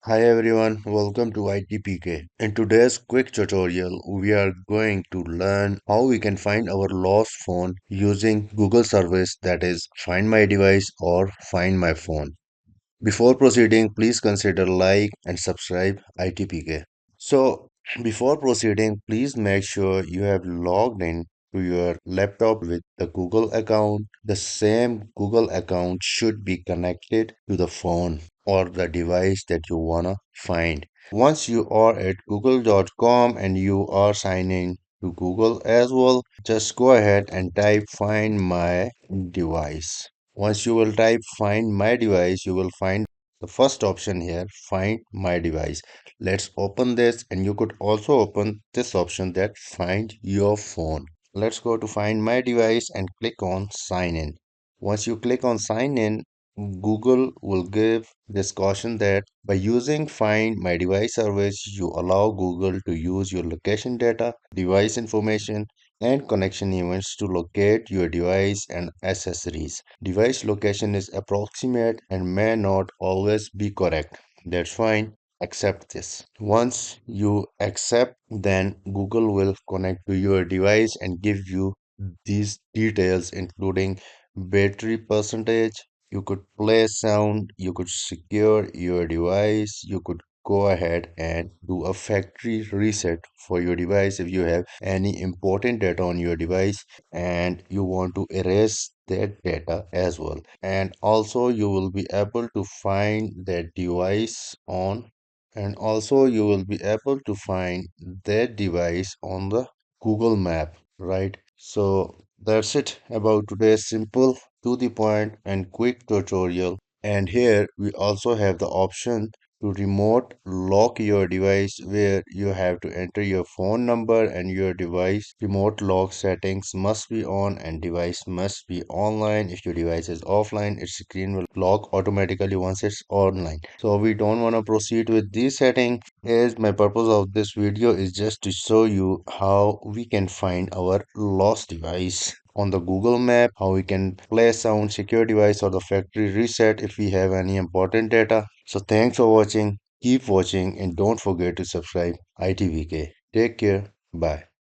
Hi everyone, welcome to ITPK. In today's quick tutorial, we are going to learn how we can find our lost phone using Google service that is Find My Device or Find My Phone. Before proceeding, please consider like and subscribe ITPK. So, before proceeding, please make sure you have logged in to your laptop with the Google account. The same Google account should be connected to the phone or the device that you wanna find. Once you are at google.com and you are signing to Google as well, just go ahead and type find my device. Once you will type find my device, you will find the first option here, find my device. Let's open this, and you could also open this option that find your phone. Let's go to find my device and click on sign in. Once you click on sign in, Google will give this caution that by using Find My Device service, you allow Google to use your location data, device information, and connection events to locate your device and accessories. Device location is approximate and may not always be correct. That's fine. Accept this. Once you accept, then Google will connect to your device and give you these details, including battery percentage. You could play sound, you could secure your device, you could go ahead and do a factory reset for your device if you have any important data on your device and you want to erase that data as well. And also you will be able to find that device on and also you will be able to find that device on the Google map, right? So that's it about today's simple, to the point, and quick tutorial. And here we also have the option to remote lock your device where you have to enter your phone number and your device remote lock settings must be on and device must be online. If your device is offline, its screen will lock automatically once it's online. So we don't want to proceed with this setting, as my purpose of this video is just to show you how we can find our lost device on the Google map, how we can play sound, secure device, or the factory reset if we have any important data. So thanks for watching. Keep watching and don't forget to subscribe ITVK. Take care. Bye.